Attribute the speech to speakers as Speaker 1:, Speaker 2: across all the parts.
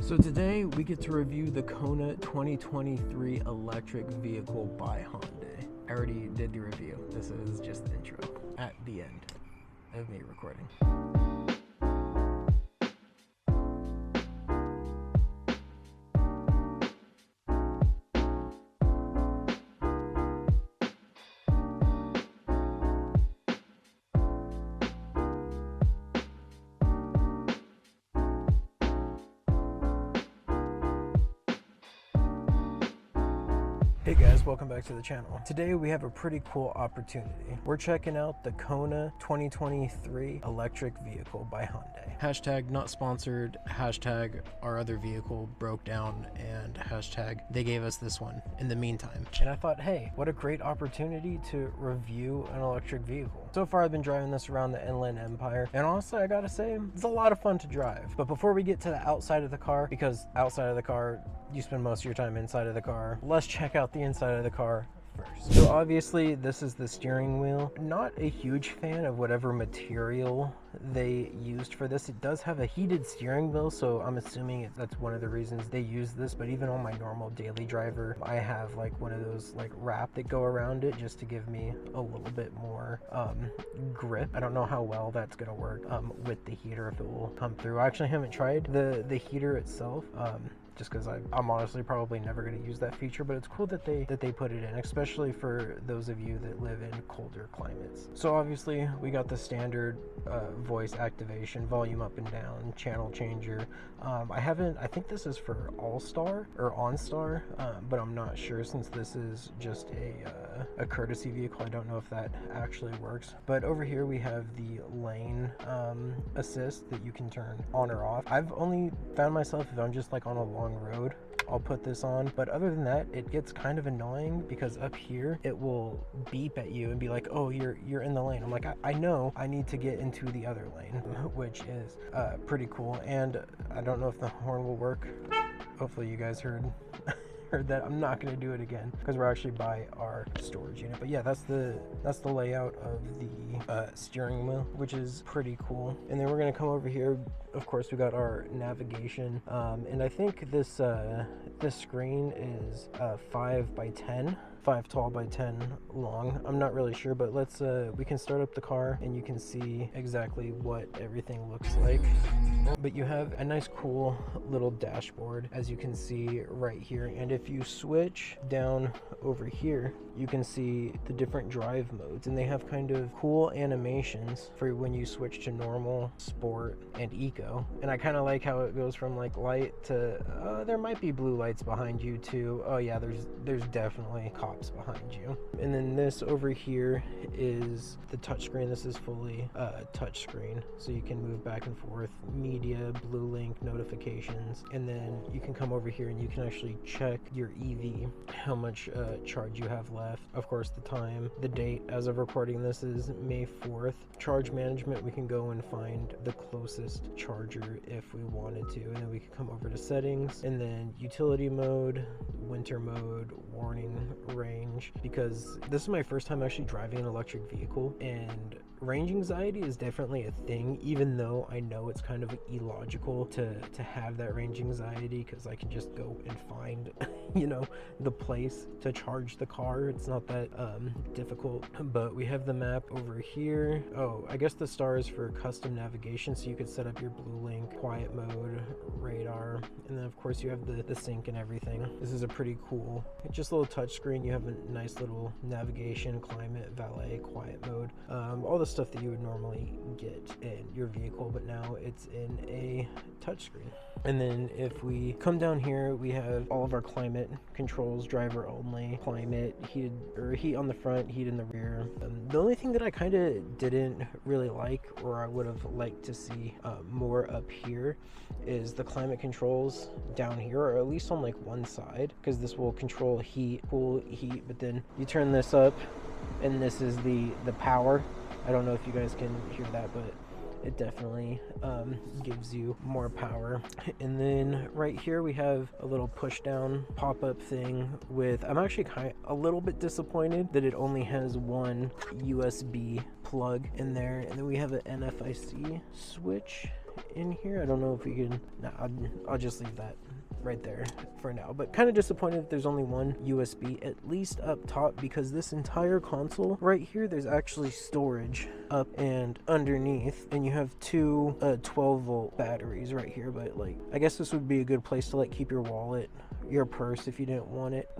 Speaker 1: So today we get to review the Kona 2023 electric vehicle by Hyundai. I already did the review. This is just the intro at the end of me recording. Hey guys, welcome back to the channel. Today we have a pretty cool opportunity. We're checking out the Kona 2023 electric vehicle by Hyundai. Hashtag not sponsored, hashtag our other vehicle broke down, and hashtag they gave us this one in the meantime. And I thought, hey, what a great opportunity to review an electric vehicle. So far I've been driving this around the Inland Empire, and honestly I gotta say, it's a lot of fun to drive. But before we get to the outside of the car, because outside of the car, you spend most of your time inside of the car, let's check out the inside of the car first. So obviously this is the steering wheel. Not a huge fan of whatever material they used for this. It does have a heated steering wheel, so I'm assuming that's one of the reasons they use this. But even on my normal daily driver, I have like one of those like wrap that go around it just to give me a little bit more grip. I don't know how well that's gonna work with the heater, if it will come through. I actually haven't tried the heater itself. Just because I'm honestly probably never going to use that feature, but it's cool that they put it in, especially for those of you that live in colder climates. So obviously we got the standard voice activation, volume up and down, channel changer. I think this is for All-Star or OnStar, but I'm not sure since this is just a courtesy vehicle. I don't know if that actually works. But over here we have the lane assist that you can turn on or off. I've only found myself, if I'm just like on a long road, I'll put this on, but other than that it gets kind of annoying because up here it will beep at you and be like, oh, you're in the lane. I'm like, I know I need to get into the other lane, which is pretty cool. And I don't know if the horn will work. Hopefully you guys heard that. I'm not going to do it again because we're actually by our storage unit. But yeah, that's the layout of the steering wheel, which is pretty cool. And then we're going to come over here. Of course, we got our navigation, and I think this screen is 5 by 10. 5 tall by 10 long. I'm not really sure, but let's we can start up the car and you can see exactly what everything looks like. But you have a nice cool little dashboard, as you can see right here. And if you switch down over here, you can see the different drive modes, and they have kind of cool animations for when you switch to normal, sport, and eco. And I kind of like how it goes from like light to there might be blue lights behind you too. Oh yeah, there's definitely cops behind you. And then this over here is the touchscreen. This is fully touchscreen, so you can move back and forth, media, blue link, notifications, and then you can come over here and you can actually check your EV, how much charge you have left. Of course, the time, the date as of recording this is May 4th. Charge management, we can go and find the closest charger if we wanted to, and then we can come over to settings, and then utility mode, winter mode, warning, range, because this is my first time actually driving an electric vehicle, and range anxiety is definitely a thing, even though I know it's kind of illogical to have that range anxiety, because I can just go and find you know, the place to charge the car. It's not that difficult. But we have the map over here. Oh, I guess the star is for custom navigation, so you could set up your blue link, quiet mode, radar, and then of course you have the sync and everything. This is a pretty cool, just a little touch screen. You have a nice little navigation, climate, valet, quiet mode, all the stuff that you would normally get in your vehicle, but now it's in a touchscreen. And then if we come down here, we have all of our climate controls, driver only, climate, heat on the front, heat in the rear. The only thing that I kind of didn't really like, or I would have liked to see more up here, is the climate controls down here, or at least on like one side, because this will control heat, cool, heat, but then you turn this up and this is the power. I don't know if you guys can hear that, but it definitely gives you more power. And then right here we have a little push down pop-up thing with, I'm actually a little bit disappointed that it only has one USB plug in there. And then we have an NFIC switch in here. I don't know if we can, nah, I'll just leave that right there for now, but kind of disappointed that there's only one USB at least up top, because this entire console right here, there's actually storage up and underneath, and you have two 12-volt batteries right here. But like, I guess this would be a good place to like keep your wallet, your purse, if you didn't want it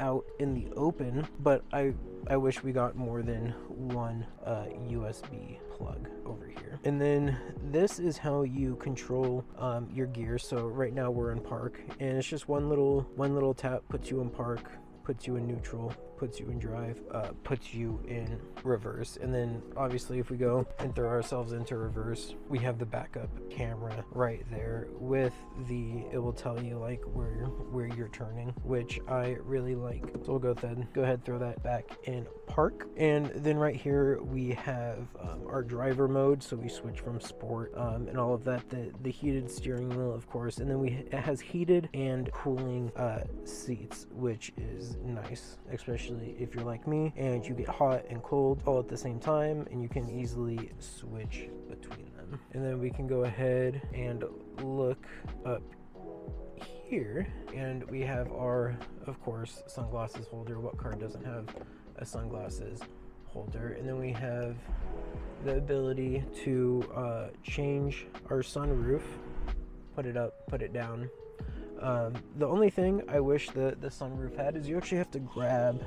Speaker 1: out in the open. But I wish we got more than one USB plug over here. And then this is how you control your gear. So right now we're in park, and it's just one little tap puts you in park, puts you in neutral, puts you in drive, puts you in reverse. And then obviously if we go and throw ourselves into reverse, we have the backup camera right there with it will tell you like where you're turning, which I really like. So we'll go ahead throw that back in park. And then right here we have our driver mode, so we switch from sport and all of that, the heated steering wheel, of course. And then it has heated and cooling seats, which is nice, especially if you're like me and you get hot and cold all at the same time, and you can easily switch between them. And then we can go ahead and look up here, and we have our, of course, sunglasses holder. What car doesn't have a sunglasses holder? And then we have the ability to change our sunroof, put it up, put it down. The only thing I wish the sunroof had is you actually have to grab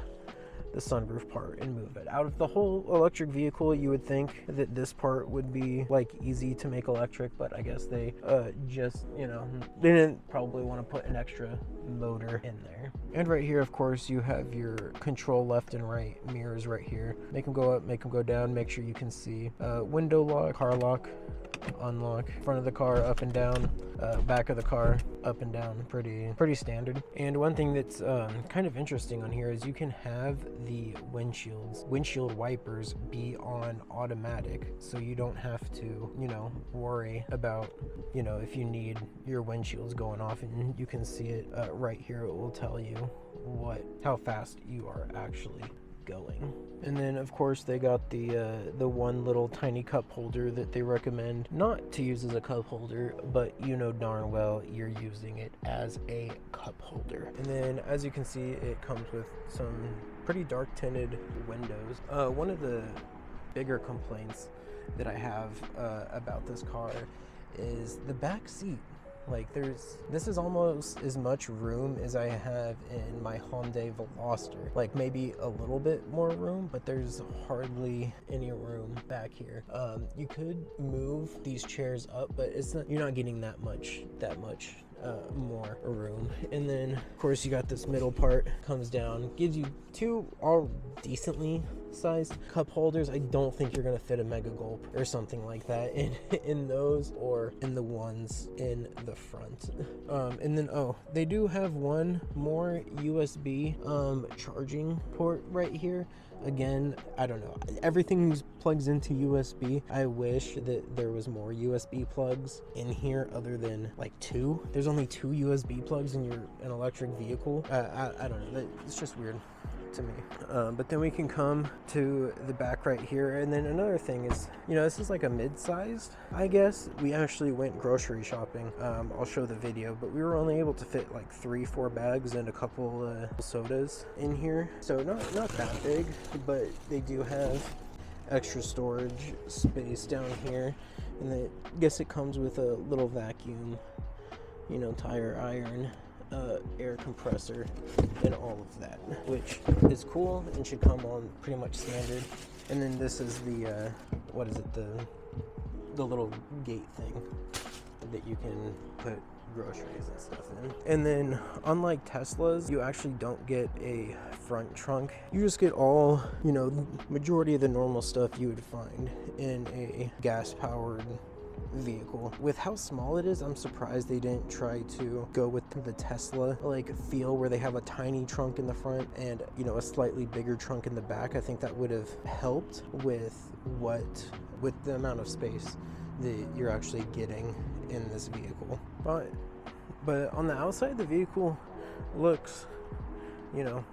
Speaker 1: the sunroof part and move it. Out of the whole electric vehicle, you would think that this part would be like easy to make electric, but I guess they just, you know, they didn't probably want to put an extra motor in there. And right here, of course, you have your control left and right mirrors right here. Make them go up, make them go down, make sure you can see. Window lock, car lock, unlock, front of the car up and down, back of the car up and down. Pretty standard. And one thing that's kind of interesting on here is you can have the windshield wipers be on automatic, so you don't have to, you know, worry about, you know, if you need your windshields going off. And you can see it right here. It will tell you how fast you are actually going. And then of course they got the one little tiny cup holder that they recommend not to use as a cup holder, but you know darn well you're using it as a cup holder. And then as you can see, it comes with some pretty dark tinted windows. One of the bigger complaints that I have about this car is the back seat. Like this is almost as much room as I have in my Hyundai Veloster. Like maybe a little bit more room, but there's hardly any room back here. You could move these chairs up, but you're not getting that much more room. And then of course you got this middle part, comes down, gives you two all decently sized cup holders. I don't think you're gonna fit a Mega Gulp or something like that in those, or in the ones in the front. And then they do have one more USB charging port right here. Again, I don't know, everything plugs into USB. I wish that there was more USB plugs in here other than like two. There's only two USB plugs in an electric vehicle. I don't know, it's just weird to me. But then we can come to the back right here. And then another thing is, you know, this is like a mid-sized, I guess. We actually went grocery shopping. I'll show the video, but we were only able to fit like 3-4 bags and a couple sodas in here. So not that big, but they do have extra storage space down here. And then I guess it comes with a little vacuum, you know, tire iron, air compressor, and all of that, which is cool and should come on pretty much standard. And then this is the what is it, the little gate thing that you can put groceries and stuff in. And then unlike Teslas, you actually don't get a front trunk. You just get all, you know, majority of the normal stuff you would find in a gas powered vehicle. With how small it is, I'm surprised they didn't try to go with the Tesla like feel, where they have a tiny trunk in the front and, you know, a slightly bigger trunk in the back. I think that would have helped with the amount of space that you're actually getting in this vehicle. But on the outside, the vehicle looks, you know,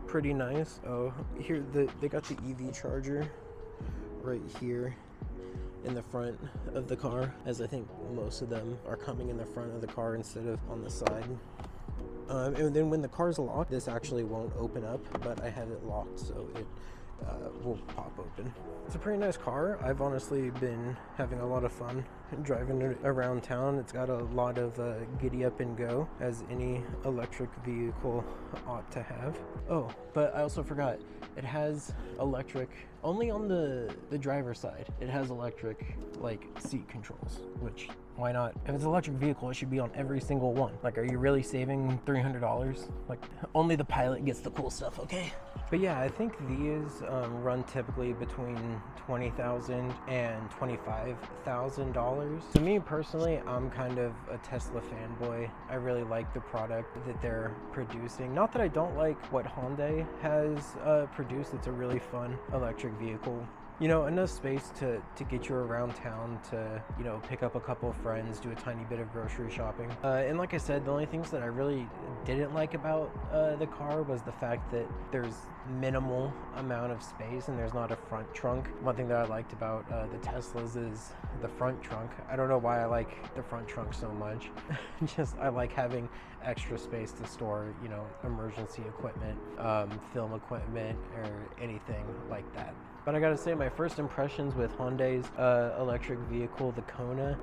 Speaker 1: pretty nice. Oh, here they got the EV charger right here. in the front of the car, as I think most of them are coming in the front of the car instead of on the side. And then when the car's locked, this actually won't open up, but I have it locked, so it will pop open. It's a pretty nice car. I've honestly been having a lot of fun driving it around town. It's got a lot of giddy up and go, as any electric vehicle ought to have. Oh, but I also forgot, it has electric, only on the driver's side, it has electric like seat controls, which why not? If it's an electric vehicle, it should be on every single one. Like, are you really saving $300? Like, only the pilot gets the cool stuff, okay? But yeah, I think these run typically between $20,000 and $25,000. To me personally, I'm kind of a Tesla fanboy. I really like the product that they're producing. Not that I don't like what Hyundai has produced. It's a really fun electric vehicle. You know, enough space to get you around town, to, you know, pick up a couple of friends, do a tiny bit of grocery shopping. And like I said, the only things that I really didn't like about the car was the fact that there's minimal amount of space and there's not a front trunk. One thing that I liked about the Teslas is the front trunk. I don't know why I like the front trunk so much. Just, I like having extra space to store, you know, emergency equipment, film equipment, or anything like that. But I gotta say, my first impressions with Hyundai's electric vehicle, the Kona,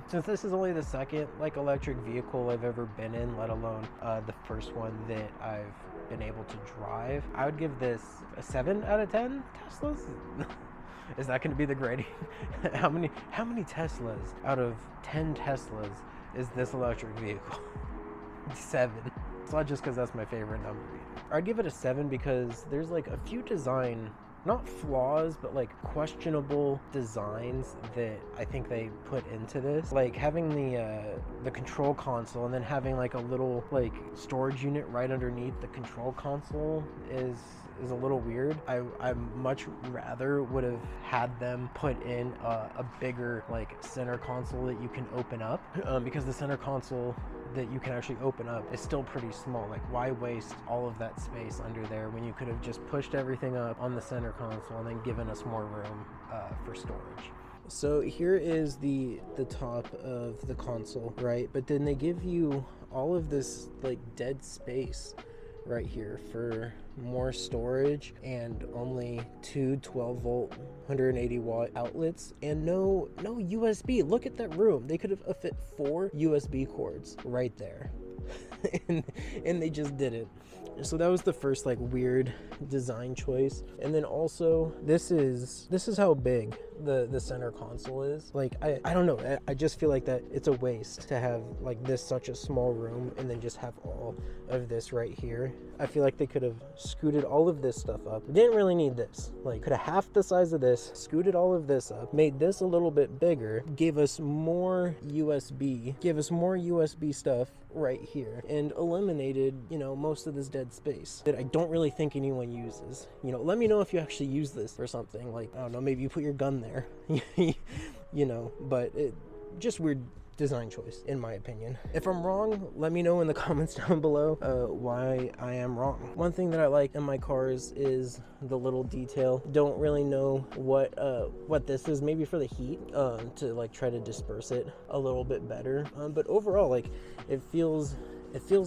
Speaker 1: since this is only the second like electric vehicle I've ever been in, let alone the first one that I've been able to drive, I would give this a 7 out of 10 Teslas. Is that going to be the grading? How many Teslas out of 10 Teslas is this electric vehicle? 7. It's not just because that's my favorite number either. I'd give it a 7 because there's like a few design, not flaws, but like questionable designs that I think they put into this. Like having the control console and then having like a little like storage unit right underneath the control console is a little weird. I much rather would have had them put in a bigger like center console that you can open up, because the center console that you can actually open up is still pretty small. Like, why waste all of that space under there when you could have just pushed everything up on the center console and then given us more room for storage? So here is the top of the console, right? But then they give you all of this like dead space right here for more storage, and only two 12-volt 180-watt outlets, and no USB. Look at that room. They could have fit 4 USB cords right there. and they just didn't. So that was the first like weird design choice. And then also this is how big the center console is. Like I don't know, I just feel like that it's a waste to have like this such a small room and then just have all of this right here. I feel like they could have scooted all of this stuff up. Didn't really need this. Like, could have half the size of this, scooted all of this up, made this a little bit bigger, gave us more USB, stuff right here, and eliminated, you know, most of this dead space that I don't really think anyone uses. You know, let me know if you actually use this for something. Like, I don't know, maybe you put your gun there, you know, but it just weird design choice, in my opinion. If I'm wrong, let me know in the comments down below why I am wrong. One thing that I like in my cars is the little detail. Don't really know what this is, maybe for the heat, to like try to disperse it a little bit better, but overall, like, it feels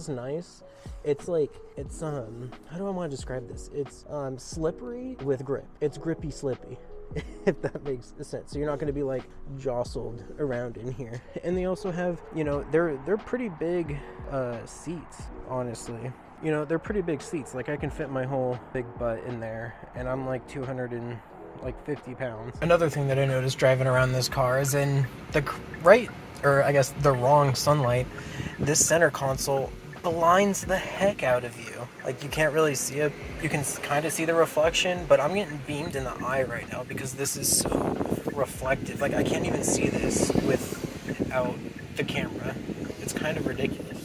Speaker 1: nice. It's like, it's how do I want to describe this? It's slippery with grip. It's grippy slippy, if that makes sense. So you're not going to be like jostled around in here. And they also have, you know, they're pretty big seats, honestly. You know, they're pretty big seats. Like, I can fit my whole big butt in there, and I'm like 250 pounds. Another thing that I noticed driving around this car is in the right, or I guess the wrong sunlight, this center console blinds the heck out of you. Like, you can't really see it. You can kind of see the reflection, but I'm getting beamed in the eye right now because this is so reflective. Like, I can't even see this without the camera. It's kind of ridiculous.